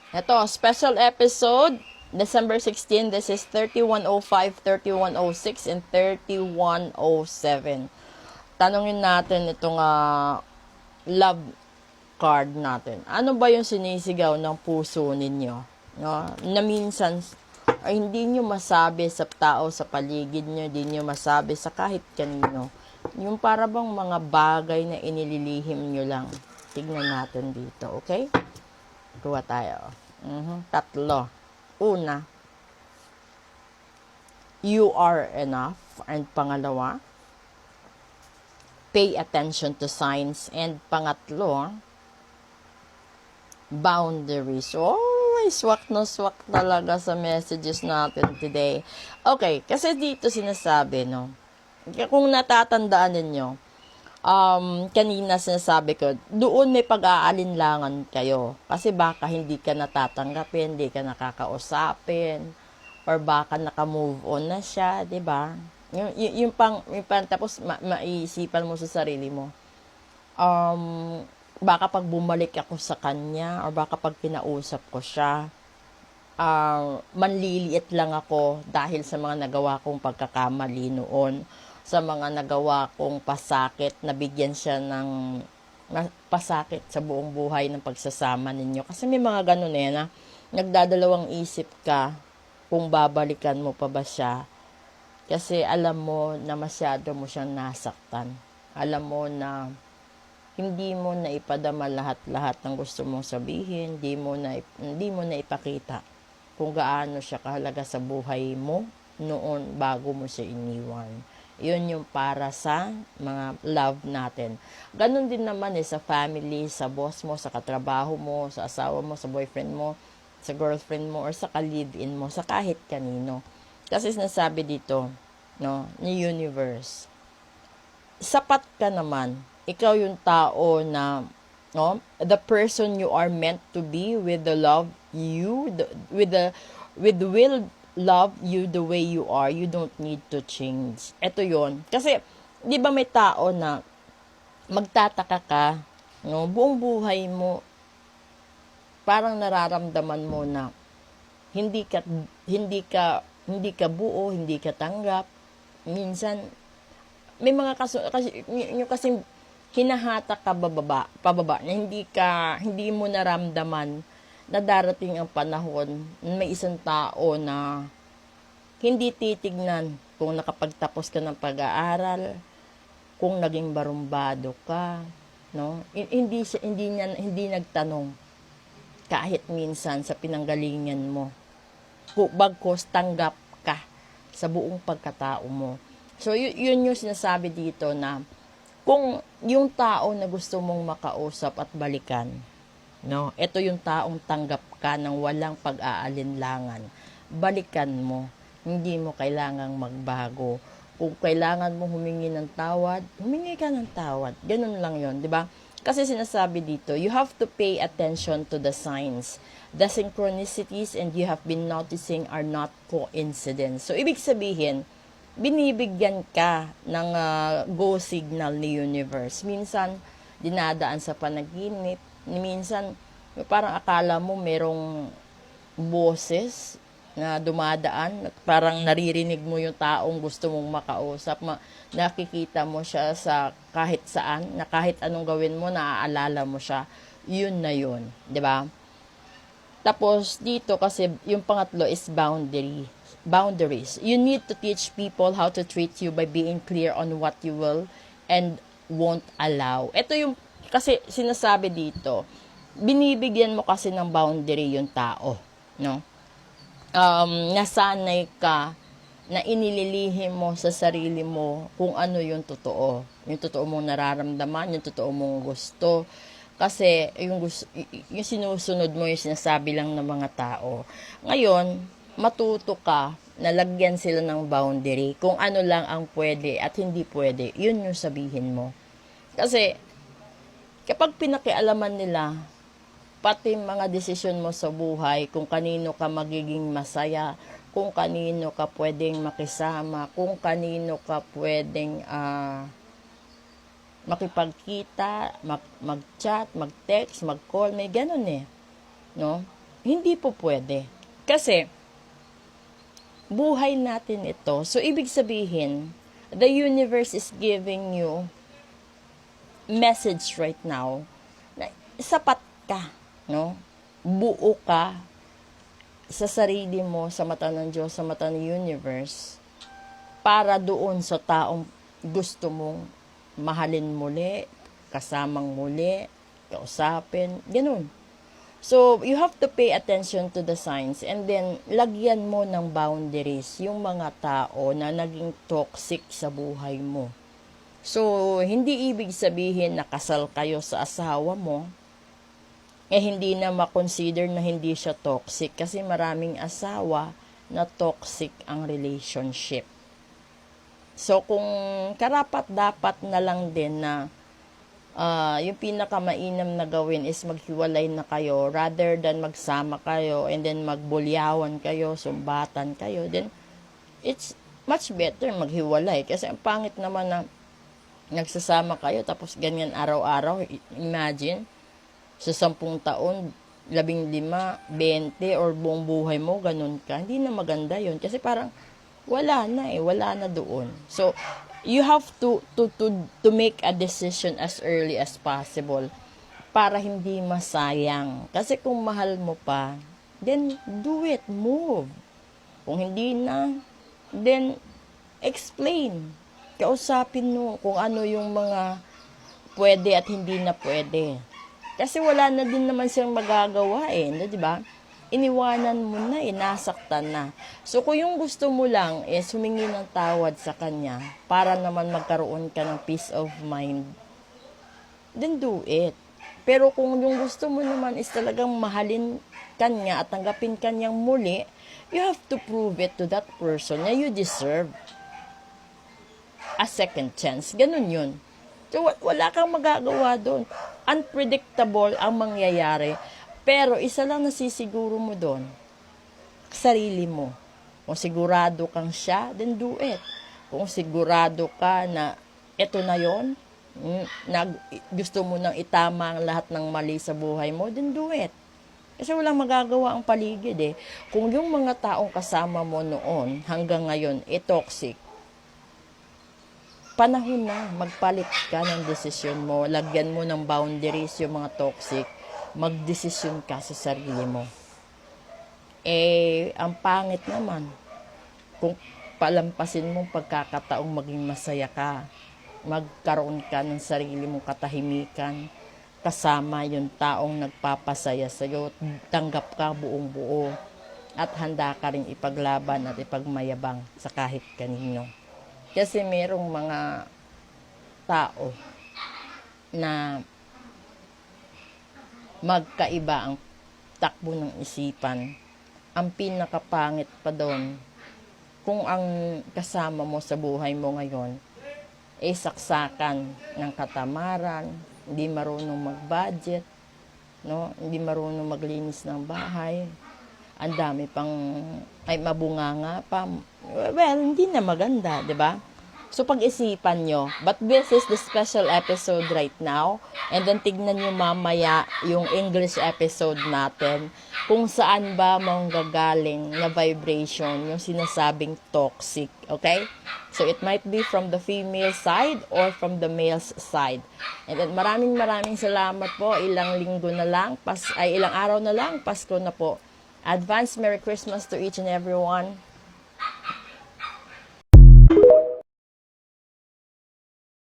Ito, special episode, December 16. This is 3105, 3106, and 3107. Tanungin natin itong love card natin. Ano ba yung sinisigaw ng puso ninyo? No? Na minsan, ay hindi nyo masabi sa tao sa paligid nyo, hindi nyo masabi sa kahit kanino. Yung para bang mga bagay na inililihim nyo lang. Tignan natin dito, okay? Kuha tayo. Tatlo. Una, you are enough. And pangalawa, pay attention to signs. And pangatlo, boundaries. Oh, swak na swak talaga sa messages natin today. Okay, kasi dito sinasabi, no? Kung natatandaan ninyo, kanina sinasabi ko, doon may pag-aalinlangan kayo. Kasi baka hindi ka natatanggapin, hindi ka nakakausapin, or baka naka-move on na siya, di ba? Yung pang, tapos maiisipan mo sa sarili mo. Baka pag bumalik ako sa kanya, or baka pag kinausap ko siya, manliliit lang ako dahil sa mga nagawa kong pagkakamali noon, sa mga nagawa kong pasakit, nabigyan siya ng pasakit sa buong buhay ng pagsasama ninyo. Kasi may mga ganun na nagdadalawang isip ka kung babalikan mo pa ba siya. Kasi alam mo na masyado mo siyang nasaktan. Alam mo na hindi mo na ipadama lahat-lahat ng gusto mong sabihin, hindi mo na ipakita kung gaano siya kahalaga sa buhay mo noon bago mo siya iniwan. Yun yung para sa mga love natin. Ganon din naman sa family, sa boss mo, sa katrabaho mo, sa asawa mo, sa boyfriend mo, sa girlfriend mo, or sa ka-live-in mo, sa kahit kanino. Kasi sinasabi dito, no, ni universe, sapat ka naman. Ikaw yung tao na, no, the person you are meant to be with the love you, with will love you the way you are. You don't need to change. Ito yon. Kasi, di ba may tao na magtataka ka, no, buong buhay mo, parang nararamdaman mo na hindi ka buo, hindi ka tanggap. Minsan, may mga kasing hinahatak ka pababa na hindi mo naramdaman na darating ang panahon, may isang tao na hindi titignan kung nakapagtapos ka ng pag-aaral, kung naging barumbado ka, no? Hindi nagtanong kahit minsan sa pinanggalingan mo. Bagkos tanggap ka sa buong pagkatao mo. So yun yung sinasabi dito na kung yung tao na gusto mong makausap at balikan, no, ito yung taong tanggap ka ng walang pag-aalinlangan. Balikan mo. Hindi mo kailangang magbago. Kung kailangan mo humingi ng tawad, humingi ka ng tawad. Ganun lang yon, di ba? Kasi sinasabi dito, you have to pay attention to the signs. The synchronicities and you have been noticing are not coincidence. So, ibig sabihin, binibigyan ka ng go signal ni universe. Minsan, dinadaan sa panaginip. Minsan, parang akala mo merong boses na dumadaan. Parang naririnig mo yung taong gusto mong makausap. Nakikita mo siya sa kahit saan, na kahit anong gawin mo, naaalala mo siya. Yun na yun. 'Di ba? Tapos, dito kasi, yung pangatlo is boundaries. You need to teach people how to treat you by being clear on what you will and won't allow. Ito yung, kasi sinasabi dito, binibigyan mo kasi ng boundary yung tao, no? Nasanay ka na inililihim mo sa sarili mo kung ano yung totoo. Yung totoo mong nararamdaman, yung totoo mong gusto. Kasi yung sinusunod mo, yung sinasabi lang ng mga tao. Ngayon, matuto ka na lagyan sila ng boundary kung ano lang ang pwede at hindi pwede. Yun yung sabihin mo. Kasi, kapag pinakialaman nila, pati mga desisyon mo sa buhay, kung kanino ka magiging masaya, kung kanino ka pwedeng makisama, kung kanino ka pwedeng makipagkita, mag-chat, mag-text, mag-call, may ganun no? Hindi po pwede. Kasi, buhay natin ito. So, ibig sabihin, the universe is giving you message right now na sapat ka, no? Buo ka sa sarili mo, sa mata ng Diyos, sa mata ng universe, para doon sa taong gusto mong mahalin muli, kasamang muli, kausapin, ganun. So, you have to pay attention to the signs and then lagyan mo ng boundaries yung mga tao na naging toxic sa buhay mo. So, hindi ibig sabihin na kasal kayo sa asawa mo, hindi na makonsider na hindi siya toxic kasi maraming asawa na toxic ang relationship. So, kung karapat-dapat na lang din na yung pinakamainam na gawin is maghiwalay na kayo rather than magsama kayo and then magbulyawan kayo, sumbatan kayo, then it's much better maghiwalay. Kasi ang pangit naman na nagsasama kayo tapos ganyan araw-araw. Imagine, sa 10 taon, 15, 20 or buong buhay mo, ganun ka. Hindi na maganda yun. Kasi parang wala na doon. So, you have to make a decision as early as possible para hindi masayang. Kasi kung mahal mo pa, then do it, move. Kung hindi na, then explain. Kausapin mo kung ano yung mga pwede at hindi na pwede. Kasi wala na din naman siyang magagawa di ba? Iniwanan mo na, nasaktan na. So, kung yung gusto mo lang is humingi ng tawad sa kanya para naman magkaroon ka ng peace of mind, then do it. Pero kung yung gusto mo naman is talagang mahalin kanya at tanggapin kanyang muli, you have to prove it to that person na you deserve a second chance. Ganun yun. So, wala kang magagawa doon. Unpredictable ang mangyayari. Pero isa lang nasisiguro mo doon, sarili mo. Kung sigurado kang siya, then do it. Kung sigurado ka na eto na yon, na gusto mo nang itama ang lahat ng mali sa buhay mo, then do it. Kasi walang magagawa ang paligid Kung yung mga taong kasama mo noon hanggang ngayon toxic, panahon na magpalit ka ng desisyon mo. Lagyan mo ng boundaries yung mga toxic. Magdesisyon ka sa sarili mo. Ang pangit naman kung palampasin mong pagkakataong maging masaya ka, magkaroon ka ng sarili mong katahimikan, kasama yung taong nagpapasaya sa'yo, tanggap ka buong buo, at handa ka rin ipaglaban at ipagmayabang sa kahit kanino. Kasi merong mga tao na magkaiba ang takbo ng isipan. Ang pinakapangit pa doon, kung ang kasama mo sa buhay mo ngayon ay saksakan ng katamaran, hindi marunong mag-budget, no? Hindi marunong maglinis ng bahay, ang dami pang ay mabunganga pa. Well, hindi na maganda, 'di ba? So, pag-isipan nyo. But this is the special episode right now. And then, tignan nyo mamaya yung English episode natin. Kung saan ba manggagaling na vibration yung sinasabing toxic. Okay? So, it might be from the female side or from the male's side. And then, maraming salamat po. Ilang linggo na lang. Ilang araw na lang. Pasko na po. Advance Merry Christmas to each and everyone.